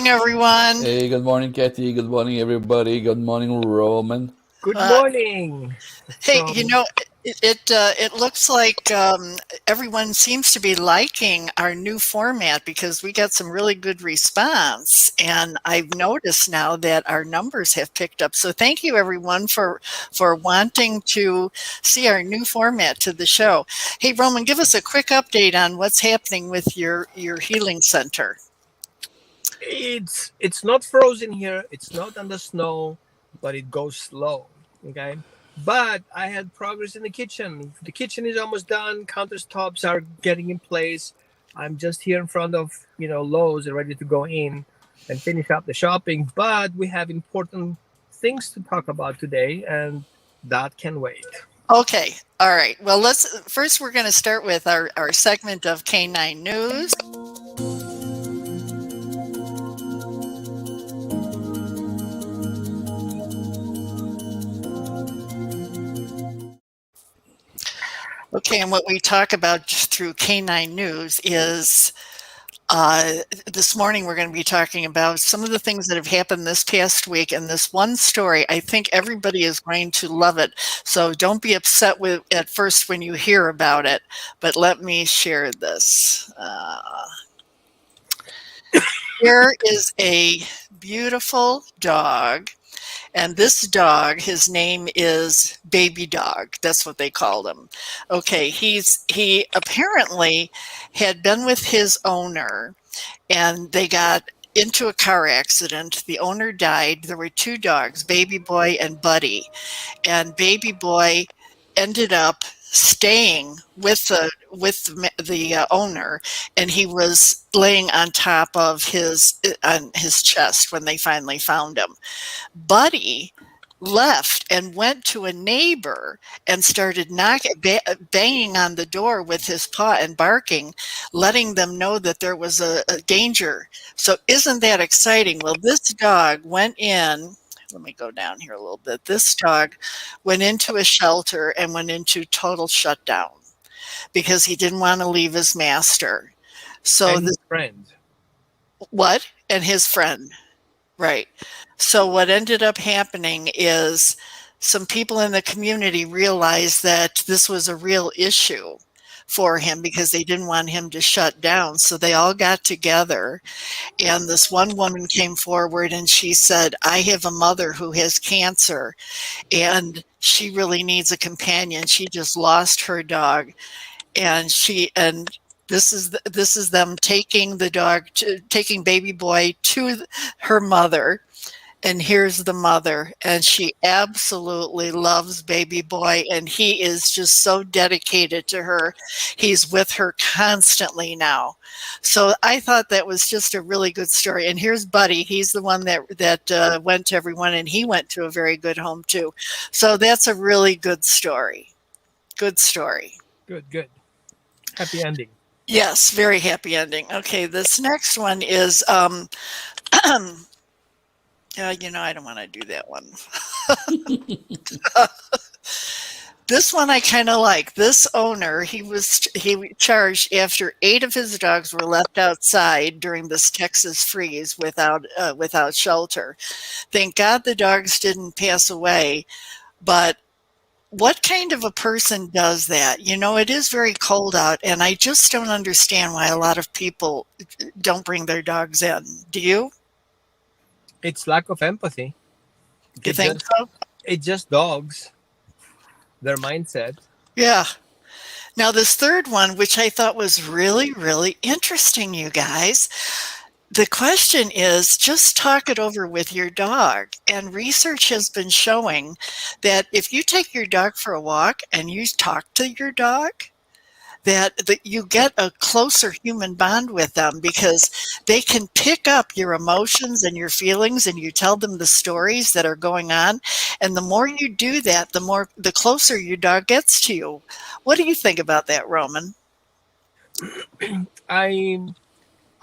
morning, everyone. Hey, good morning, Kathy. Good morning, everybody. Good morning, Roman. Good Uh, morning hey, from it looks like everyone seems to be liking our new format because we got some really good response, and I've noticed now that our numbers have picked up. So thank you, everyone, for wanting to see our new format to the show. Hey, Roman, give us a quick update on what's happening with your healing center. it's not frozen here, it's not under snow, but it goes slow. Okay. But I had progress in the kitchen. The kitchen is almost done, countertops are getting in place. I'm just here in front of Lowe's and ready to go in and finish up the shopping. But we have important things to talk about today, and that can wait. Okay, all right. Well, we're going to start with our segment of Canine News. Okay, and what we talk about through Canine News is this morning we're going to be talking about some of the things that have happened this past week. And this one story, I think everybody is going to love it. So don't be upset with at first when you hear about it. But let me share this. Here is a beautiful dog. And this dog, his name is Baby Dog. That's what they called him. Okay, he apparently had been with his owner, and they got into a car accident. The owner died. There were two dogs, Baby Boy and Buddy. And Baby Boy ended up staying with the owner, and he was laying on top of on his chest when they finally found him. Buddy left and went to a neighbor and started banging on the door with his paw and barking, letting them know that there was a danger. So isn't that exciting? Well, this dog went in. Let me go down here a little bit. This dog went into a shelter and went into total shutdown because he didn't want to leave his master. So And his friend. what? And his friend. Right. So what ended up happening is some people in the community realized that this was a real issue for him because they didn't want him to shut down. So they all got together, and this one woman came forward and she said, I have a mother who has cancer and she really needs a companion. She just lost her dog, and this is them taking taking Baby Boy to her mother. And here's the mother, and she absolutely loves Baby Boy, and he is just so dedicated to her. He's with her constantly now. So I thought that was just a really good story. And here's Buddy. He's the one that went to everyone, and he went to a very good home too. So that's a really good story. Good story. Good. Happy ending. Yes, very happy ending. Okay, this next one is I don't want to do that one. This one I kind of like. This owner, he charged after 8 of his dogs were left outside during this Texas freeze without shelter. Thank God the dogs didn't pass away, but what kind of a person does that? It is very cold out, and I just don't understand why a lot of people don't bring their dogs in. Do you? It's lack of empathy. You think so? It's just dogs, their mindset. Yeah. Now, this third one, which I thought was really, really interesting, you guys. The question is just talk it over with your dog. And research has been showing that if you take your dog for a walk and you talk to your dog, that you get a closer human bond with them because they can pick up your emotions and your feelings, and you tell them the stories that are going on. And the more you do that, the closer your dog gets to you. What do you think about that, Roman? I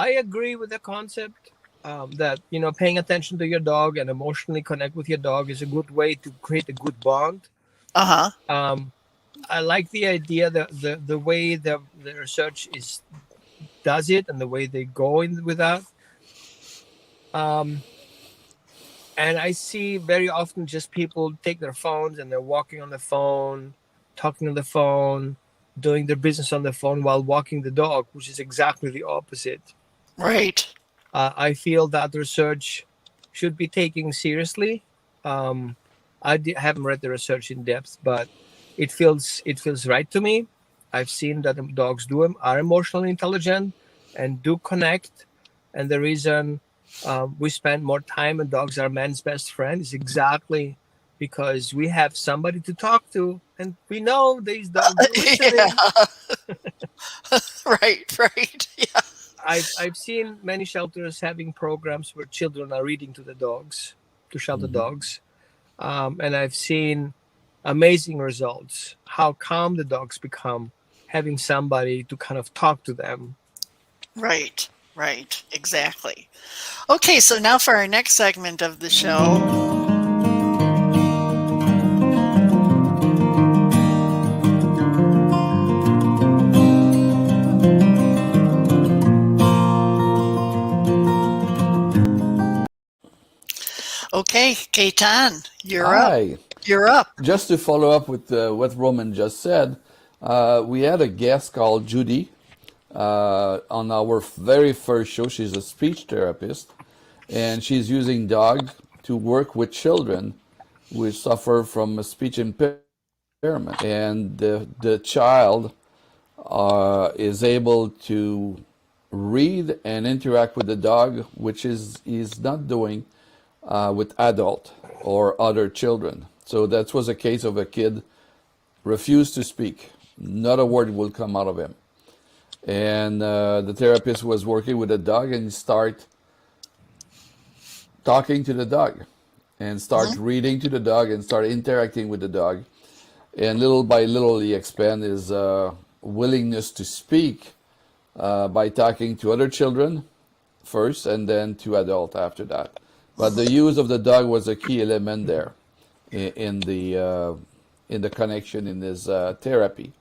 agree with the concept that paying attention to your dog and emotionally connect with your dog is a good way to create a good bond. Uh-huh. I like the idea that the way the research does it and the way they go in with that. Um, and I see very often just people take their phones and they're walking on the phone, talking on the phone, doing their business on the phone while walking the dog, which is exactly the opposite. Right. I feel that research should be taken seriously. Um, haven't read the research in depth, but it feels right to me. I've seen that the dogs are emotionally intelligent and do connect, and the reason we spend more time and dogs are man's best friend is exactly because we have somebody to talk to, and we know these dogs are Yeah. listening. Right. Right. Yeah. I've seen many shelters having programs where children are reading to the dogs, to shelter Hmm. dogs, and I've seen amazing results. How calm the dogs become having somebody to kind of talk to them. Right. Right. Exactly. Okay. So now for our next segment of the show. Okay, Gaetan, you're up. Hi. You're up. Just to follow up with what Roman just said, we had a guest called Judy on our very first show. She's a speech therapist, and she's using dog to work with children who suffer from a speech impairment. And the child is able to read and interact with the dog, which is he's not doing with adult or other children. So that was a case of a kid refused to speak. Not a word will come out of him. And the therapist was working with the dog and start talking to the dog and start Mhm. reading to the dog and start interacting with the dog. And little by little, he expand his willingness to speak by talking to other children first and then to adult after that. But the use of the dog was a key element there in the connection in his therapy.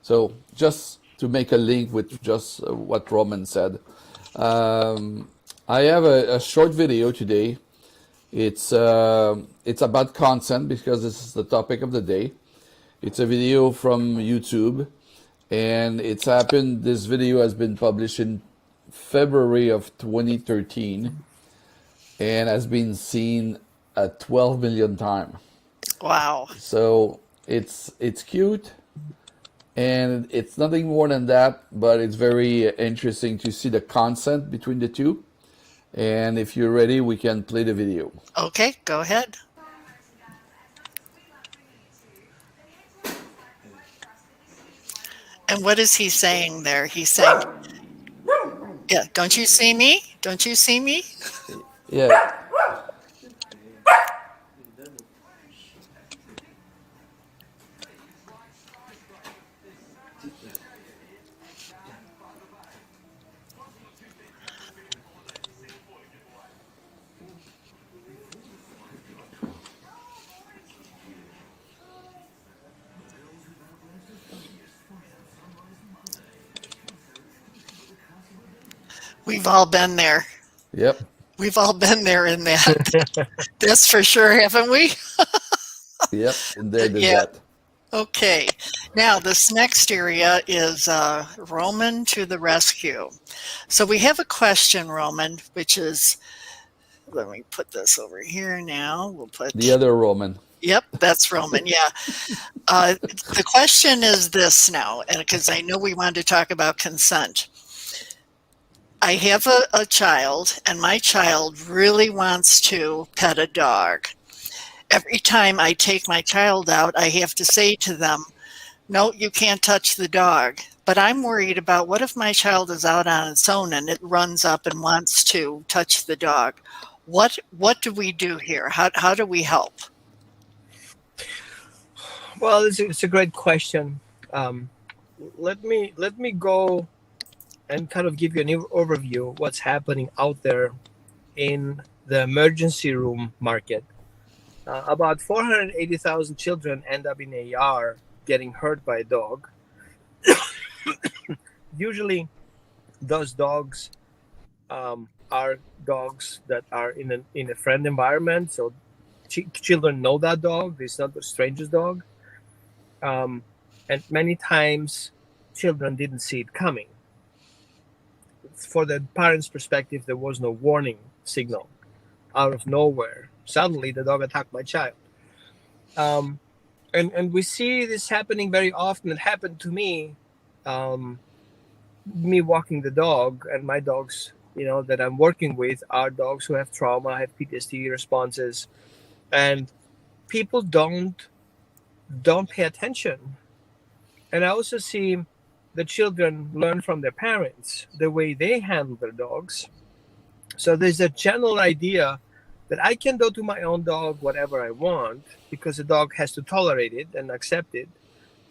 So just to make a link with just what Roman said, um, I have a short video today. It's about consent because this is the topic of the day. It's a video from YouTube, and it's happened. This video has been published in February of 2013 and has been seen 12 million times. Wow. So it's cute, and it's nothing more than that, but it's very interesting to see the consent between the two. And if you're ready, we can play the video. Okay, go ahead. And what is he saying there? He's saying, yeah, don't you see me? Don't you see me? Yeah, We've all been there. yep, We've all been there in that. That's for sure, haven't we? yep, and there did Yeah. that. Okay. Now, this next area is Roman to the rescue. So we have a question, Roman, which is, let me put this over here now. We'll The put, other Roman. yep, that's Roman. Yeah. The question is this now, and because I know we wanted to talk about consent. I have a child, and my child really wants to pet a dog. Every time I take my child out, I have to say to them, no, you can't touch the dog. But I'm worried about what if my child is out on its own and it runs up and wants to touch the dog? What do we do here? How do we help? Well, it's a great question. Um, let me go and kind of give you an overview of what's happening out there in the emergency room market. About 480,000 children end up in AR getting hurt by a dog. Usually, those dogs are dogs that are in a friend environment, so children know that dog. It's not a stranger's dog, and many times children didn't see it coming. For the parents' perspective, there was no warning signal. Out of nowhere, suddenly the dog attacked my child. And we see this happening very often. It happened to me, me walking the dog, and my dogs, that I'm working with are dogs who have trauma, have PTSD responses, and people don't pay attention. And I also see the children learn from their parents the way they handle their dogs. So there's a general idea that I can do to my own dog whatever I want because the dog has to tolerate it and accept it.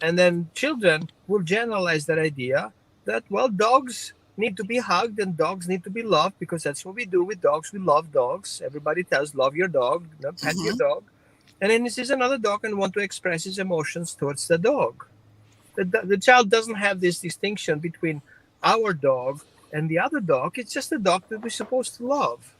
And then children will generalize that idea that, well, dogs need to be hugged and dogs need to be loved because that's what we do with dogs. We love dogs. Everybody tells, love your dog, pet your dog. And then he sees another dog and want to express his emotions towards the dog. The child doesn't have this distinction between our dog and the other dog. It's just a dog that we're supposed to love.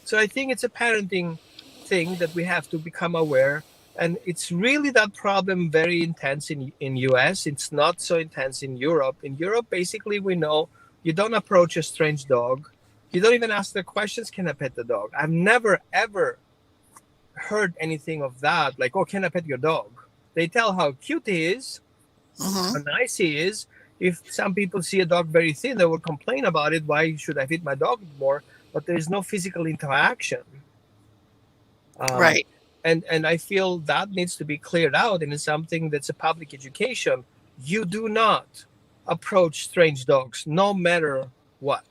So I think it's a parenting thing that we have to become aware. And it's really that problem very intense in US. It's not so intense in Europe. In Europe, basically, we know you don't approach a strange dog. You don't even ask the questions, can I pet the dog? I've never, ever heard anything of that. Like, oh, can I pet your dog? They tell how cute he is, how nice he is. If some people see a dog very thin, they will complain about it. Why should I feed my dog more? But there is no physical interaction. Right. And I feel that needs to be cleared out. And it's something that's a public education. You do not approach strange dogs, no matter what.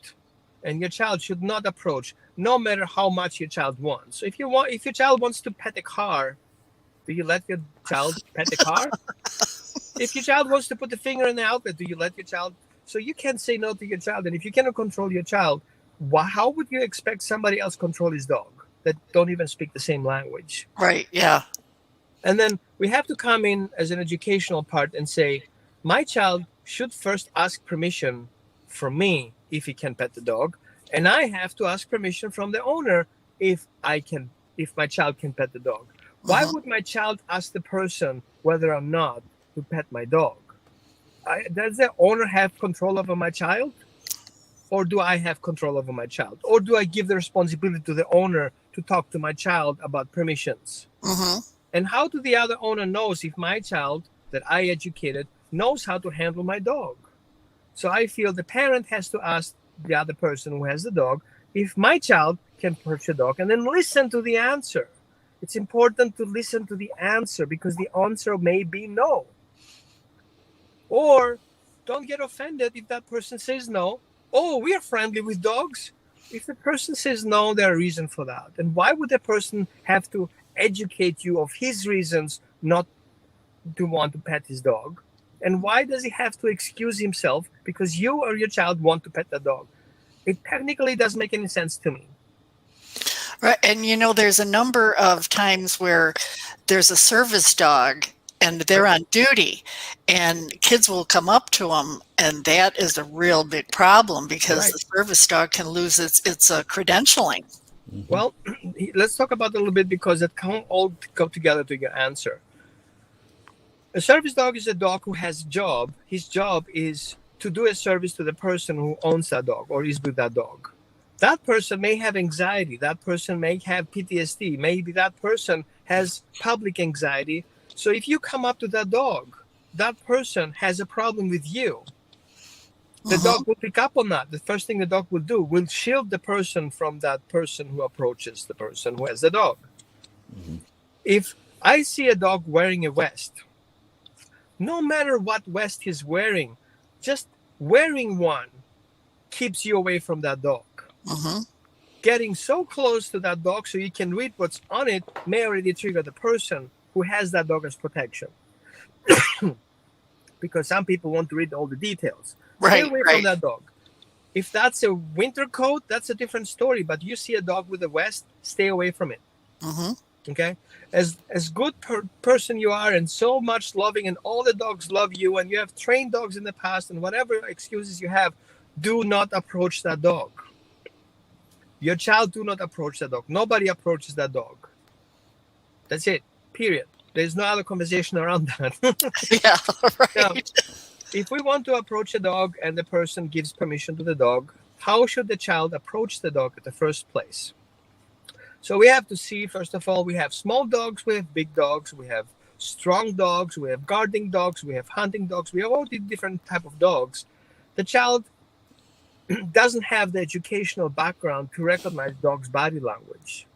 And your child should not approach, no matter how much your child wants. So if your child wants to pet a car, do you let your child pet the car? If your child wants to put the finger in the outlet, do you let your child? So you can't say no to your child. And if you cannot control your child, how would you expect somebody else control his dog that don't even speak the same language? Right, yeah. And then we have to come in as an educational part and say, my child should first ask permission from me if he can pet the dog. And I have to ask permission from the owner if my child can pet the dog. Why would my child ask the person whether or not to pet my dog? Does the owner have control over my child? Or do I have control over my child? Or do I give the responsibility to the owner to talk to my child about permissions? And how do the other owner knows if my child that I educated knows how to handle my dog? So I feel the parent has to ask the other person who has the dog if my child can pet your dog and then listen to the answer. It's important to listen to the answer because the answer may be no. Or don't get offended if that person says no. Oh, we are friendly with dogs. If the person says no, there are reasons for that. And why would the person have to educate you of his reasons not to want to pet his dog? And why does he have to excuse himself because you or your child want to pet the dog? It technically doesn't make any sense to me. Right. And there's a number of times where there's a service dog and they're on duty and kids will come up to them, and that is a real big problem because the service dog can lose its credentialing. Well, let's talk about it a little bit because it can all go together to your answer. A service dog is a dog who has a job. His job is to do a service to the person who owns that dog or is with that dog. That person may have anxiety. That person may have PTSD. Maybe that person has public anxiety. So if you come up to that dog, that person has a problem with you. The dog will pick up on that. The first thing the dog will do will shield the person from that person who approaches the person who has the dog. If I see a dog wearing a vest, no matter what vest he's wearing, just wearing one keeps you away from that dog. Getting so close to that dog so you can read what's on it may already trigger the person who has that dog as protection. Because some people want to read all the details. Stay away from that dog. If that's a winter coat, that's a different story. But you see a dog with a vest, stay away from it. Okay? As good person you are and so much loving and all the dogs love you and you have trained dogs in the past and whatever excuses you have, do not approach that dog. Your child do not approach the dog. Nobody approaches that dog. That's it. Period. There's no other conversation around that. Yeah, Now, right. if we want to approach a dog and the person gives permission to the dog, how should the child approach the dog at the first place? So we have to see, first of all, we have small dogs, we have big dogs, we have strong dogs, we have guarding dogs, we have hunting dogs, we have all these different type of dogs. The child doesn't have the educational background to recognize dog's body language.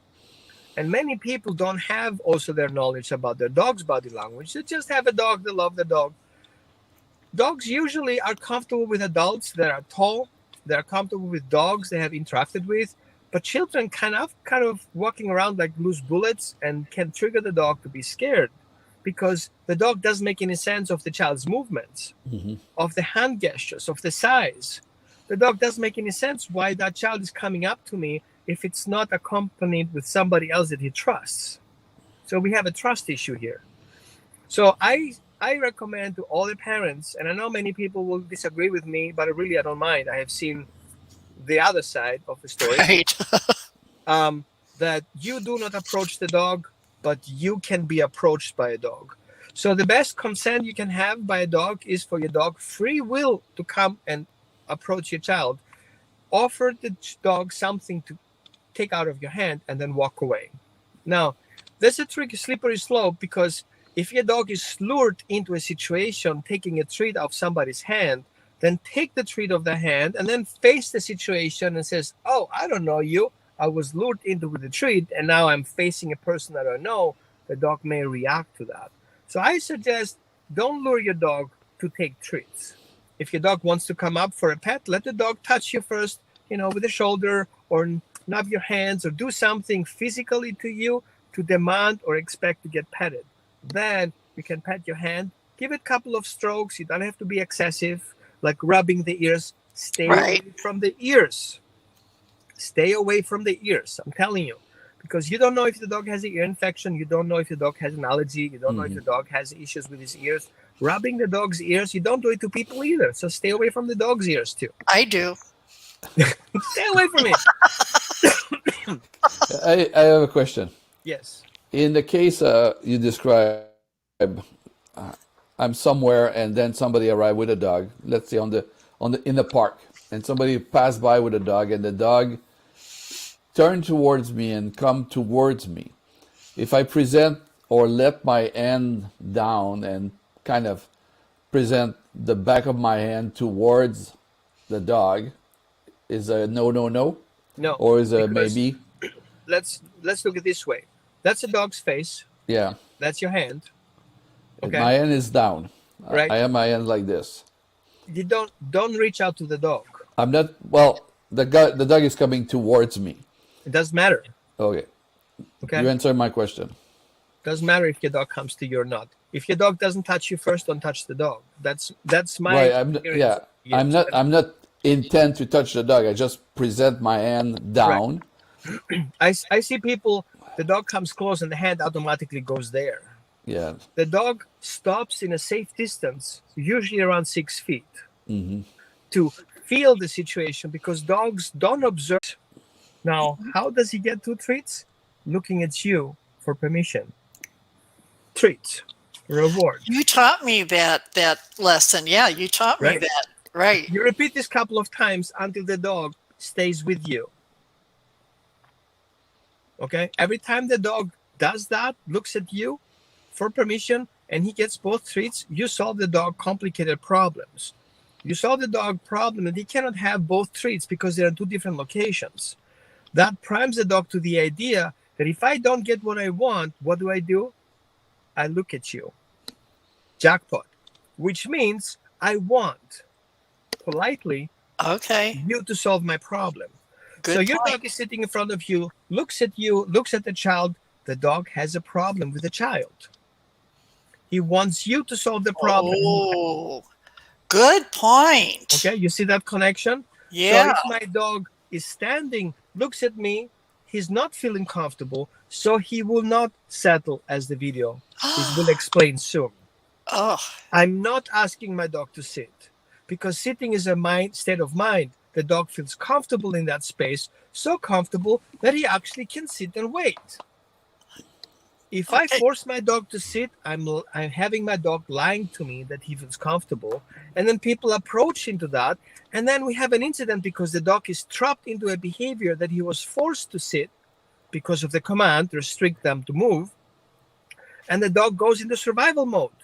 And many people don't have also their knowledge about their dog's body language. They just have a dog, they love the dog. Dogs usually are comfortable with adults that are tall. They're comfortable with dogs they have interacted with. But children kind of walking around like loose bullets and can trigger the dog to be scared because the dog doesn't make any sense of the child's movements, of the hand gestures, of the size. The dog doesn't make any sense why that child is coming up to me if it's not accompanied with somebody else that he trusts. So we have a trust issue here. So I recommend to all the parents, and I know many people will disagree with me, but I don't mind. I have seen the other side of the story. Right. That you do not approach the dog, but you can be approached by a dog. So the best consent you can have by a dog is for your dog free will to come and approach your child. Offer the dog something to take out of your hand and then walk away. Now, there's a tricky slippery slope because if your dog is lured into a situation taking a treat out of somebody's hand, then take the treat of the hand and then face the situation and says, oh, I don't know you. I was lured into with the treat and now I'm facing a person I don't know. The dog may react to that. So I suggest don't lure your dog to take treats. If your dog wants to come up for a pet, let the dog touch you first, with the shoulder or nub your hands or do something physically to you to demand or expect to get petted. Then you can pet your hand, give it a couple of strokes. You don't have to be excessive, like rubbing the ears. Stay away from the ears. Stay away from the ears, I'm telling you. Because you don't know if the dog has an ear infection. You don't know if the dog has an allergy. You don't know if the dog has issues with his ears. Rubbing the dog's ears, you don't do it to people either. So stay away from the dog's ears too. I do. Stay away from it. I have a question. Yes. In the case you describe, I'm somewhere and then somebody arrived with a dog. Let's say in the park, and somebody passed by with a dog, and the dog turned towards me and come towards me. If I present or let my hand down and kind of present the back of my hand towards the dog, is a no? No. Or is a maybe? Let's look at it this way. That's a dog's face. Yeah. That's your hand. Okay. My hand is down. Right. I have my hand like this. You don't reach out to the dog. I'm not. Well, the dog is coming towards me. It doesn't matter. Okay. Okay. You answered my question. Doesn't matter if your dog comes to you or not. If your dog doesn't touch you first, don't touch the dog. That's my Right. experience. Yes. I'm not intent to touch the dog. I just present my hand down. Right. I see people. The dog comes close and the hand automatically goes there. Yeah. The dog stops in a safe distance, usually around 6 feet, to feel the situation because dogs don't observe. Now, how does he get 2 treats? Looking at you for permission. Treats, reward. You taught me that lesson. Yeah, you taught me that. Right. You repeat this a couple of times until the dog stays with you. Okay? Every time the dog does that, looks at you for permission, and he gets both treats, you solve the dog complicated problems. You solve the dog problem that he cannot have both treats because they're in 2 different locations. That primes the dog to the idea that if I don't get what I want, what do? I look at you. Jackpot. Which means I want, politely, you to solve my problem. So your dog is sitting in front of you, looks at the child. The dog has a problem with the child. He wants you to solve the problem. Oh, good point. Okay, you see that connection? Yeah. So if my dog is standing, looks at me, he's not feeling comfortable, so he will not settle, as the video will explain soon. Oh. I'm not asking my dog to sit because sitting is a state of mind the dog feels comfortable in that space, so comfortable that he actually can sit and wait. If I Okay. force my dog to sit, I'm having my dog lying to me that he feels comfortable, and then people approach into that, and then we have an incident because the dog is trapped into a behavior that he was forced to sit because of the command to restrict them to move, and the dog goes into survival mode.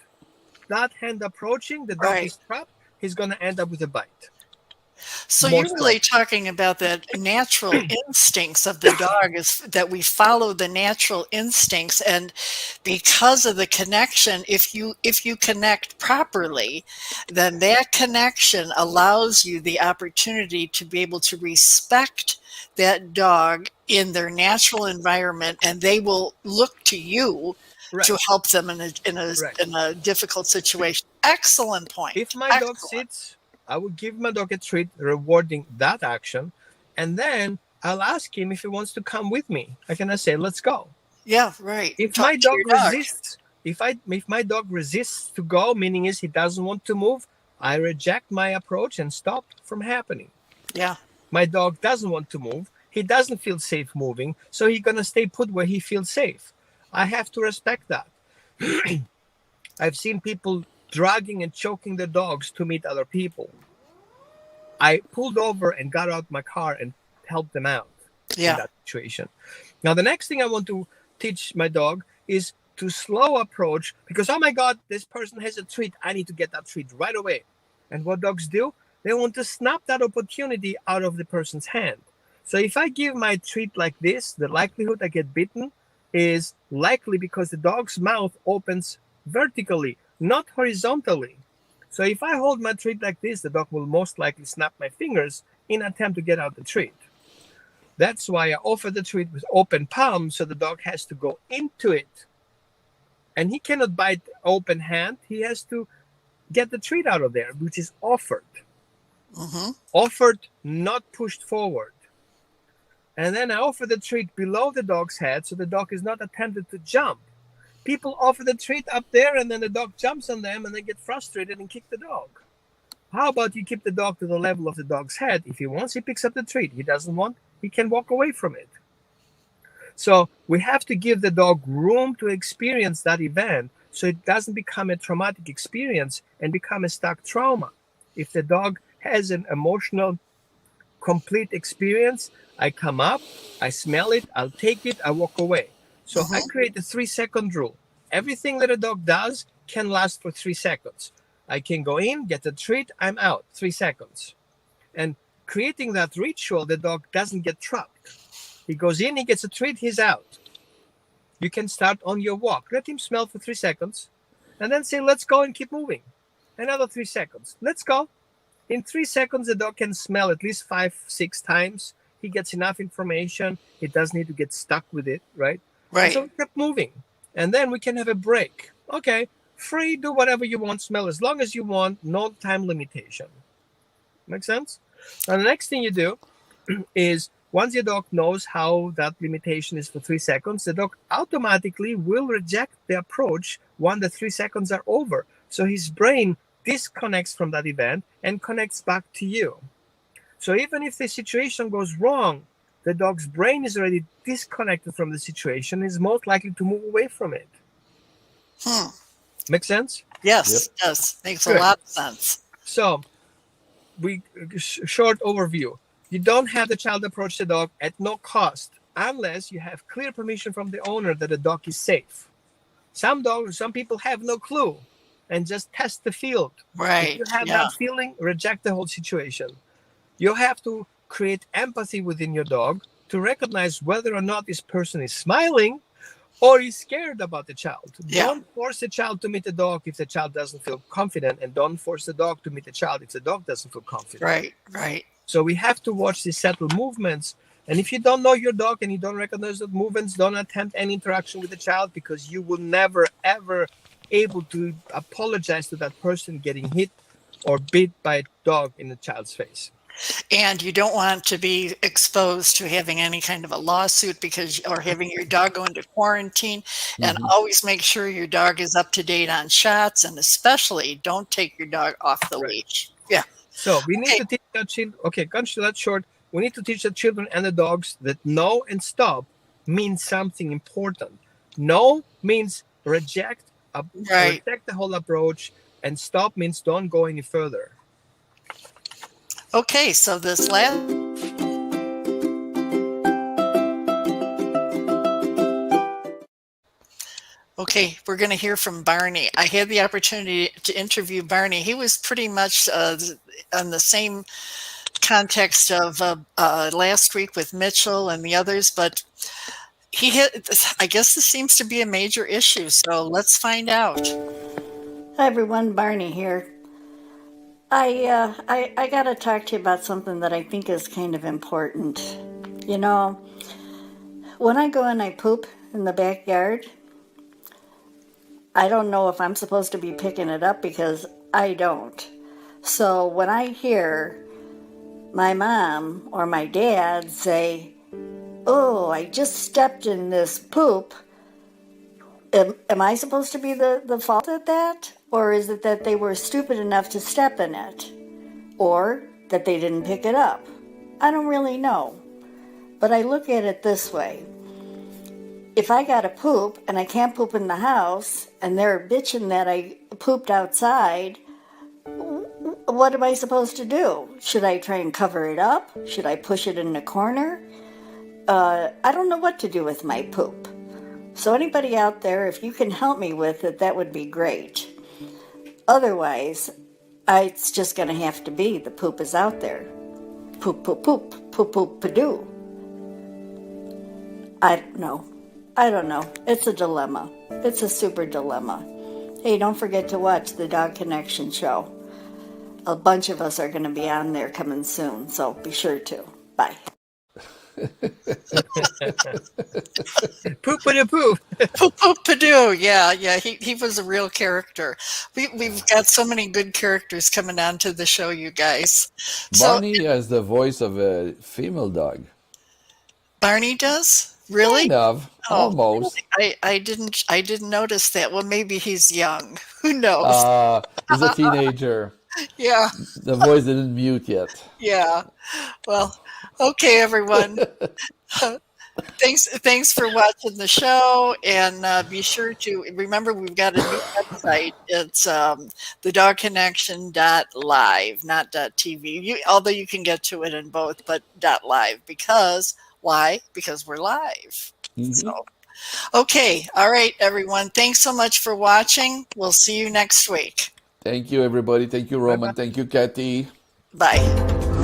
That hand approaching, the dog Right. is trapped, he's going to end up with a bite. So you're Most really likely. talking about that natural instincts of the dog is that we follow the natural instincts, and because of the connection, if you connect properly, then that connection allows you the opportunity to be able to respect that dog in their natural environment, and they will look to you Right, to help them in a in a right. in a difficult situation. Excellent If point. my dog Excellent. sits, I will give my dog a treat rewarding that action, and then I'll ask him if he wants to come with me. I can say, let's go. Yeah, right. If Talk my to dog your dog. resists, if my dog resists to go, meaning is he doesn't want to move, I reject my approach and stop from happening. Yeah. My dog doesn't want to move. He doesn't feel safe moving, so he's gonna stay put where he feels safe. I have to respect that. I've seen people dragging and choking their dogs to meet other people. I pulled over and got out my car and helped them out in Yeah. that situation. Now, the next thing I want to teach my dog is to slow approach because, oh my God, this person has a treat. I need to get that treat right away. And what dogs do? They want to snap that opportunity out of the person's hand. So if I give my treat like this, the likelihood I get bitten is likely because the dog's mouth opens vertically, not horizontally. So if I hold my treat like this, the dog will most likely snap my fingers in an attempt to get out the treat. That's why I offer the treat with open palm, so the dog has to go into it. And he cannot bite open hand. He has to get the treat out of there, which is offered. Mm-hmm. Offered, not pushed forward. And then I offer the treat below the dog's head, so the dog is not attempted to jump. People offer the treat up there, and then the dog jumps on them, and they get frustrated and kick the dog. How about you keep the dog to the level of the dog's head? If he wants, he picks up the treat. He doesn't want, he can walk away from it. So we have to give the dog room to experience that event so it doesn't become a traumatic experience and become a stuck trauma. If the dog has an emotional, complete experience, I come up, I smell it, I'll take it, I walk away. So I create a 3-second rule. Everything that a dog does can last for 3 seconds. I can go in, get a treat, I'm out, 3 seconds. And creating that ritual, the dog doesn't get trapped. He goes in, he gets a treat, he's out. You can start on your walk. Let him smell for 3 seconds. And then say, let's go, and keep moving. Another 3 seconds. Let's go. In 3 seconds, the dog can smell at least 5-6 times. He gets enough information. He doesn't need to get stuck with it, right? Right. And so we kept moving. And then we can have a break. Okay, free, do whatever you want, smell as long as you want, no time limitation. Make sense? Now, the next thing you do is once your dog knows how that limitation is for 3 seconds, the dog automatically will reject the approach when the 3 seconds are over. So his brain disconnects from that event and connects back to you. So even if the situation goes wrong, the dog's brain is already disconnected from the situation, is most likely to move away from it. Make sense? Yes, yes. Makes Good. a lot of sense. So, short overview. You don't have the child approach the dog at no cost unless you have clear permission from the owner that the dog is safe. Some people have no clue and just test the field. Right. If you have Yeah. that feeling, reject the whole situation. You have to create empathy within your dog to recognize whether or not this person is smiling or is scared about the child. Yeah. Don't force the child to meet the dog if the child doesn't feel confident, and don't force the dog to meet the child if the dog doesn't feel confident. Right. Right. So we have to watch these subtle movements. And if you don't know your dog and you don't recognize those movements, don't attempt any interaction with the child, because you will never, ever able to apologize to that person getting hit or bit by a dog in the child's face. And you don't want to be exposed to having any kind of a lawsuit or having your dog go into quarantine. And always make sure your dog is up to date on shots, and especially don't take your dog off the leash. Yeah. So we need Okay. to teach our children. Okay, that's short. We need to teach the children and the dogs that no and stop means something important. No means Right. reject the whole approach, and stop means don't go any further. Okay. So this last. Okay, we're going to hear from Barney. I had the opportunity to interview Barney. He was pretty much on the same context of last week with Mitchell and the others, but he had, I guess this seems to be a major issue, so let's find out. Hi everyone, Barney here. I gotta talk to you about something that I think is kind of important. You know, when I go and I poop in the backyard, I don't know if I'm supposed to be picking it up because I don't. So when I hear my mom or my dad say, "Oh, I just stepped in this poop," am I supposed to be the fault at that? Or is it that they were stupid enough to step in it? Or that they didn't pick it up? I don't really know. But I look at it this way. If I got to poop and I can't poop in the house and they're bitching that I pooped outside, what am I supposed to do? Should I try and cover it up? Should I push it in the corner? I don't know what to do with my poop. So anybody out there, if you can help me with it, that would be great. Otherwise, it's just going to have to be the poop is out there. Poop, poop, poop, poop, poop, padoo. I don't know. It's a dilemma. It's a super dilemma. Hey, don't forget to watch the Dog Connection show. A bunch of us are going to be on there coming soon, so be sure to. Bye. Poop. Poop poop Padu. Yeah, he was a real character. We've got so many good characters coming on to the show, you guys. So Barney has the voice of a female dog. Barney does? Really? Kind of, Oh, almost. really? I didn't notice that. Well, maybe he's young. Who knows? He's a teenager. Yeah, The voice didn't mute yet. yeah. Well, okay, everyone. Thanks for watching the show, and be sure to remember we've got a new website. It's thedogconnection.live, not .tv. Although you can get to it in both, but .live because why? Because we're live. So okay, all right, everyone. Thanks so much for watching. We'll see you next week. Thank you, everybody. Thank you, Bye bye. Roman. Thank you, Kathy. Bye.